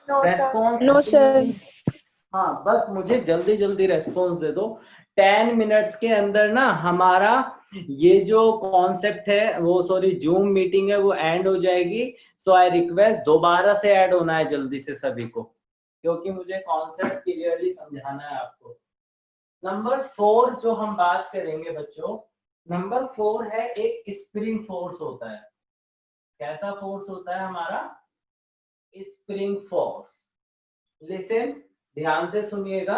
Response no sir. हाँ, बस मुझे जल्दी जल्दी रेस्पॉन्स दे दो। 10 मिनट्स के अंदर ना हमारा ये जो कॉन्सेप्ट है वो, सॉरी, जूम मीटिंग है वो एंड हो जाएगी। सो आई रिक्वेस्ट दोबारा से ऐड होना है जल्दी से सभी को, क्योंकि मुझे कॉन्सेप्ट क्लियरली समझाना है आपको। नंबर 4 जो हम बात करेंगे बच्चों, नंबर 4 है एक स्प्रिंग फोर्स होता है। कैसा फोर्स होता है हमारा? Spring force. लिसन, ध्यान से सुनिएगा।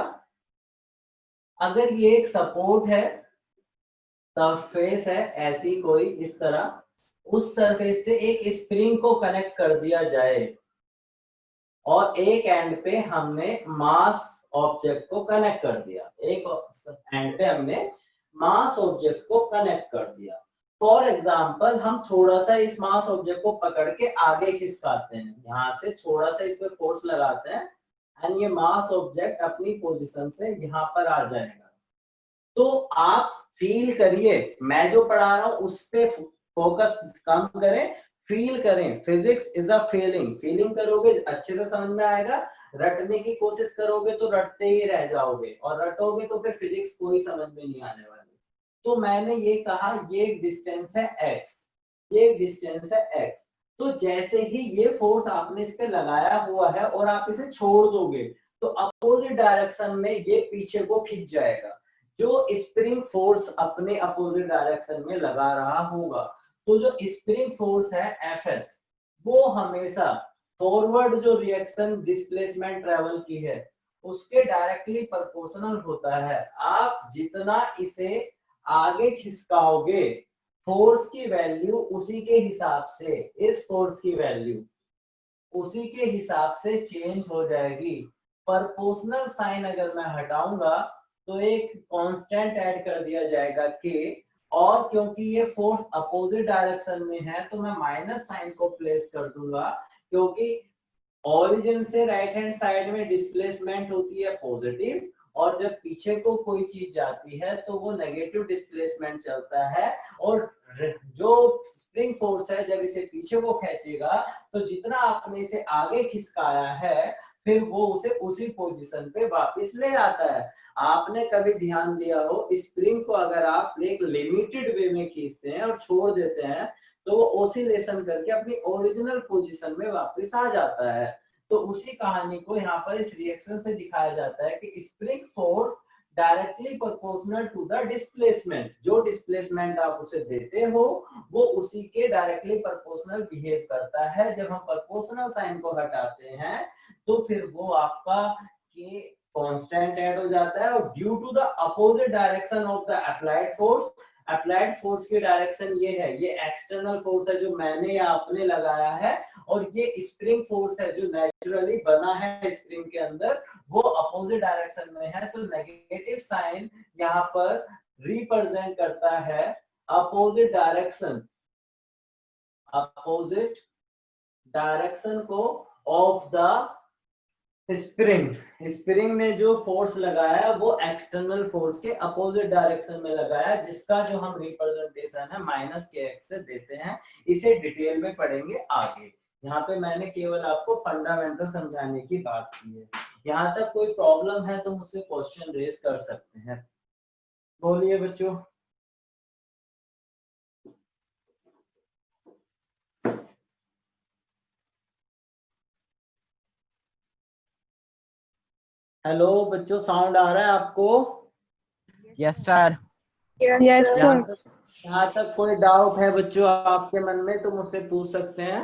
अगर ये एक सपोर्ट है, सरफेस है ऐसी कोई इस तरह, उस सरफेस से एक स्प्रिंग को कनेक्ट कर दिया जाए और एक एंड पे हमने मास ऑब्जेक्ट को कनेक्ट कर दिया, एक एंड पे हमने मास ऑब्जेक्ट को कनेक्ट कर दिया। फॉर एग्जाम्पल हम थोड़ा सा इस मास ऑब्जेक्ट को पकड़ के आगे खिसकाते हैं, यहाँ से थोड़ा सा इस पे फोर्स लगाते हैं एंड ये मास ऑब्जेक्ट अपनी पोजीशन से यहाँ पर आ जाएगा। तो आप फील करिए, मैं जो पढ़ा रहा हूं उस पे फोकस कम करें, फील करें। Physics is a feeling, feeling करोगे अच्छे से समझ में आएगा। रटने की कोशिश करोगे तो रटते ही रह जाओगे, और रटोगे तो फिर फिजिक्स कोई समझ में नहीं आने वाली। तो मैंने ये कहा ये डिस्टेंस है x, ये डिस्टेंस है x। तो जैसे ही ये फोर्स आपने इस पे लगाया हुआ है और आप इसे छोड़ दोगे तो अपोजिट डायरेक्शन में ये पीछे को खिंच जाएगा। जो स्प्रिंग फोर्स अपने अपोजिट डायरेक्शन में लगा रहा होगा, तो जो स्प्रिंग फोर्स है Fs, वो हमेशा फॉरवर्ड जो रिएक्शन डिस्प्लेसमेंट ट्रेवल की है उसके डायरेक्टली प्रोपोर्शनल होता है। आप जितना इसे आगे खिसकाओगे फोर्स की वैल्यू उसी के हिसाब से, इस फोर्स की वैल्यू उसी के हिसाब से चेंज हो जाएगी। प्रोपोर्शनल साइन अगर मैं हटाऊंगा तो एक कांस्टेंट ऐड कर दिया जाएगा k, और क्योंकि ये फोर्स अपोजिट डायरेक्शन में है तो मैं माइनस साइन को प्लेस कर दूंगा, क्योंकि ओरिजिन से राइट हैंड साइड में डिस्प्लेसमेंट होती है पॉजिटिव, और जब पीछे को कोई चीज जाती है तो वो नेगेटिव डिस्प्लेसमेंट चलता है। और जो स्प्रिंग फोर्स है जब इसे पीछे को खींचेगा तो जितना आपने इसे आगे खिसकाया है फिर वो उसे उसी पोजीशन पे वापस ले आता है। आपने कभी ध्यान दिया हो स्प्रिंग को अगर आप एक लिमिटेड वे में खींचते हैं और छोड़ देते हैं तो वो ओसिलेशन करके अपनी ओरिजिनल पोजीशन में वापस आ जाता है। तो उसी कहानी को यहाँ पर इस रिएक्शन से दिखाया जाता है कि spring force directly proportional to the displacement, जो डिस्प्लेसमेंट आप उसे देते हो वो उसी के डायरेक्टली प्रोपोर्शनल बिहेव करता है। जब हम प्रोपोर्शनल साइन को हटाते हैं तो फिर वो आपका के कांस्टेंट ऐड हो जाता है, और due to the opposite direction of the applied force, applied force की डायरेक्शन ये है, ये एक्सटर्नल फोर्स है जो मैंने या आपने लगाया है, और ये स्प्रिंग फोर्स है जो नेचुरली बना है स्प्रिंग के अंदर, वो अपोजिट डायरेक्शन में है। तो नेगेटिव साइन यहाँ पर रिप्रेजेंट करता है अपोजिट डायरेक्शन, अपोजिट डायरेक्शन को ऑफ द स्प्रिंग। स्प्रिंग ने जो फोर्स लगाया वो एक्सटर्नल फोर्स के अपोजिट डायरेक्शन में लगाया, जिसका जो हम रिप्रेजेंटेशन है माइनस के एक्स से देते हैं। इसे डिटेल में पढ़ेंगे आगे। यहाँ पे मैंने केवल आपको फंडामेंटल समझाने की बात की है। यहाँ तक कोई प्रॉब्लम है तो मुझसे क्वेश्चन रेज कर सकते हैं। बोलिए बच्चों। हेलो बच्चों, साउंड आ रहा है आपको? Yes sir. Yes sir. यहाँ तक कोई डाउट है बच्चों आपके मन में तो मुझसे पूछ सकते हैं।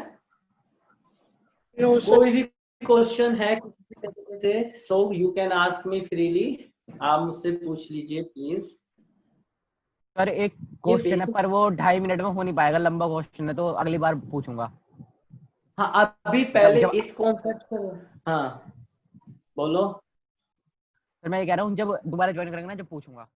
No sir. कोई भी क्वेश्चन है किसी भी तरीके से, so you can ask me freely, आप मुझसे पूछ लीजिए प्लीज। सर एक क्वेश्चन है पर वो 2.5 मिनट में हो नहीं पाएगा, लंबा क्वेश्चन है तो अगली बार पूछूंगा। हाँ अभी पहले इस कॉन्सेप्ट को, हाँ बोलो। सर मैं ये कह रहा हूँ जब दोबारा ज्वाइन करेंगे ना जब पूछूंगा।